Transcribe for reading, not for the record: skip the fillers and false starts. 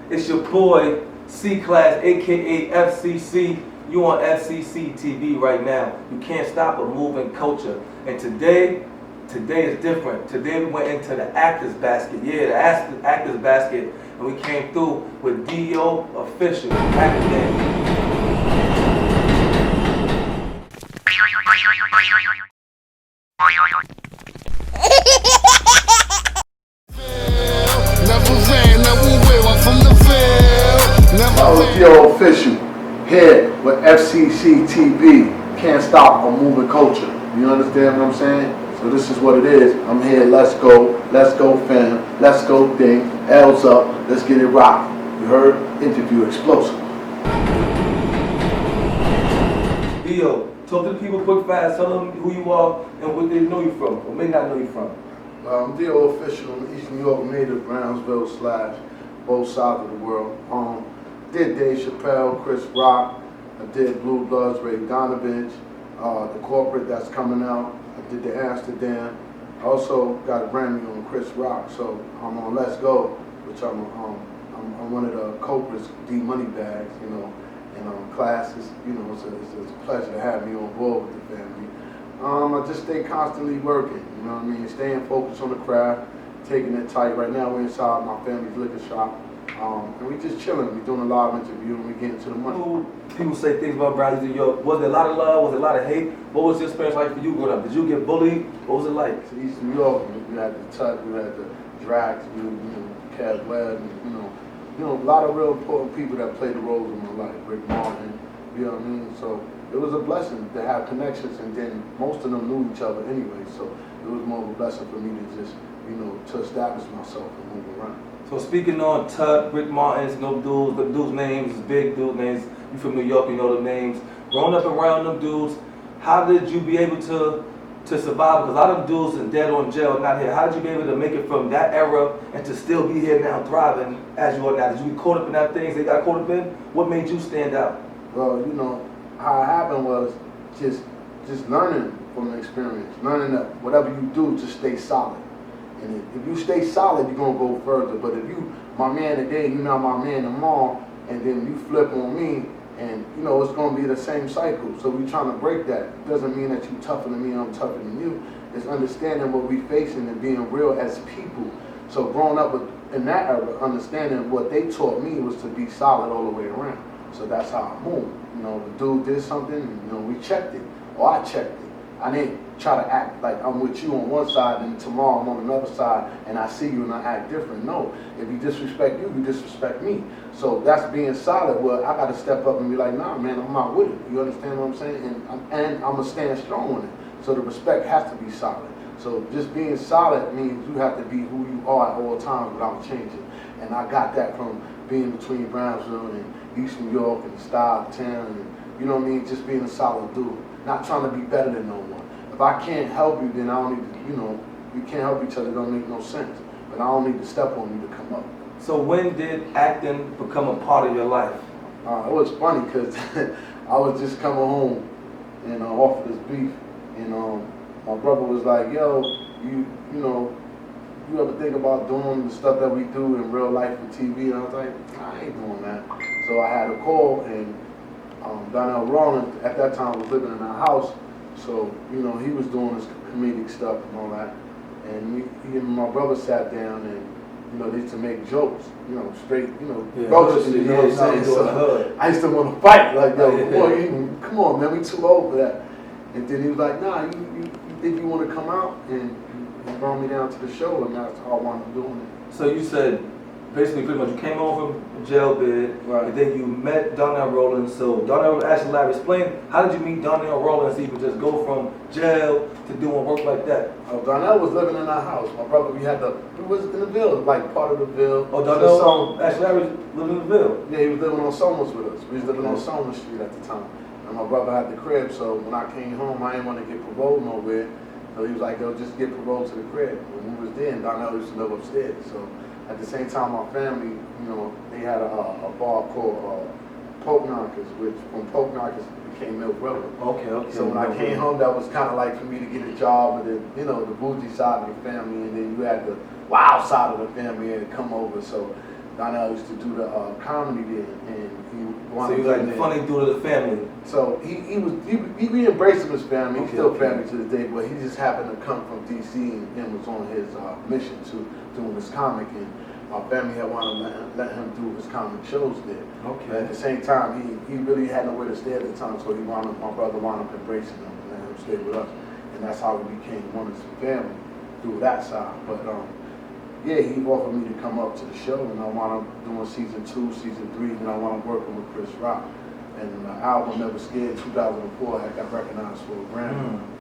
It's your boy C-Class, aka FCC. You on FCC TV right now. You can't stop a moving culture. And today is different. Today we went into the actors basket. Yeah, the actors basket, and we came through with Dee-o Official. Dee-o Official here with FCC TV. Can't stop a moving culture. You understand what I'm saying? So this is what it is. I'm here. Let's go fam. Let's go thing. L's up. Let's get it rocking. You heard? Interview explosive. Dee-o, talk to the people quick fast. Tell them who you are and what they know you from, or may not know you from. I'm Dee-o Official. I'm East New York native, Brownsville / both sides of the world. Did Dave Chappelle, Chris Rock. I did Blue Bloods, Ray Donovich, the corporate that's coming out. I did the Amsterdam. I also got a Grammy on Chris Rock, so I'm on Let's Go, which I'm one of the Cobra's D Money Bags, you know, and classes. You know, so it's a pleasure to have me on board with the family. I just stay constantly working, you know what I mean, staying focused on the craft, taking it tight. Right now we're inside my family's liquor shop. And we just chilling. We doing a live interview and we getting to the money. People say things about Browns in York. Was there a lot of love? Was there a lot of hate? What was your experience like for you growing up? Did you get bullied? What was it like? East New York, we had the Tut, we had the Drax, you know, Caz Webb, you know, a lot of real important people that played the roles in my life. Rick Martin, you know what I mean? So it was a blessing to have connections, and then most of them knew each other anyway. So it was more of a blessing for me to just, you know, to establish myself and move around. So speaking on Tut, Rick Martin's, no dudes, the dudes' names, big dudes' names. You from New York, you know the names. Growing up around them dudes, how did you be able to survive? Because a lot of them dudes are dead or in jail, not here. How did you be able to make it from that era and to still be here now, thriving as you are now? Did you get caught up in that things they got caught up in? What made you stand out? Well, you know, how it happened was just learning from the experience, learning that whatever you do, just stay solid. And if you stay solid, you're going to go further. But if you, my man today, you're not my man tomorrow, and then you flip on me, and you know, it's going to be the same cycle. So we're trying to break that. It doesn't mean that you're tougher than me, I'm tougher than you. It's understanding what we're facing and being real as people. So growing up in that era, understanding what they taught me was to be solid all the way around. So that's how I move. You know, the dude did something, you know, we checked it, or I checked it. I didn't try to act like I'm with you on one side and tomorrow I'm on another side and I see you and I act different. No, if you disrespect you, you disrespect me. So that's being solid. Well, I got to step up and be like, nah, man, I'm not with it. You understand what I'm saying? And I'm going to stand strong on it. So the respect has to be solid. So just being solid means you have to be who you are at all times without changing. And I got that from being between Brownsville and East New York and the style of town. And, you know what I mean? Just being a solid dude. Not trying to be better than no one. If I can't help you, then I don't need to, you know, we can't help each other, it don't make no sense. But I don't need to step on you to come up. So when did acting become a part of your life? It was funny because I was just coming home and off of this beef, and my brother was like, yo, you know, you ever think about doing the stuff that we do in real life for TV? And I was like, I ain't doing that. So I had a call, and Donnell Rawlins at that time was living in our house, so you know he was doing his comedic stuff and all that, and he and my brother sat down and you know they used to make jokes, you know, straight, you know, roasting, you know what I'm saying? So I used to want to fight, like, yo, come on, man, we too old for that. And then he was like, nah, you think you want to come out? And he brought me down to the show, and that's how I wound up doing it. So you said, basically, pretty much, you came home from jail bed, right, and then you met Donnell Rawlins. So Donnell Ashley Larry, explain, how did you meet Donnell Rawlins so you could just go from jail to doing work like that? Donnell was living in our house. My brother, we was in the Ville, like part of the Ville. Oh, Donnell Ashley Larry was living in the Ville? Yeah, he was living on Somers with us. We was living on Somers Street at the time. And my brother had the crib, so when I came home, I didn't want to get paroled nowhere. So he was like, yo, just get paroled to the crib. When we was there, and Donnell used to live upstairs. So at the same time, my family, you know, they had a bar called Poke Knockers, which from Poke Knockers became Milk River. Okay. So when I came home, that was kind of like for me to get a job with the, you know, the bougie side of the family, and then you had the wild side of the family and come over. So Donnell used to do the comedy there, and he So wanted he was like the funny dude of the family. So we embraced him as family. He's Okay, still okay. family to this day, but he just happened to come from DC and was on his mission to doing this comic, and our family had wanted to let him do his comic shows there. Okay. At the same time, he really had nowhere to stay at the time, so my brother wound up embracing him and letting him stay with us, and that's how we became one of his family through that side. But yeah, he offered me to come up to the show, and I wound up doing season 2, season 3, and I wound up working with Chris Rock. And the album Never Scared 2004 had got recognized for a Grammy.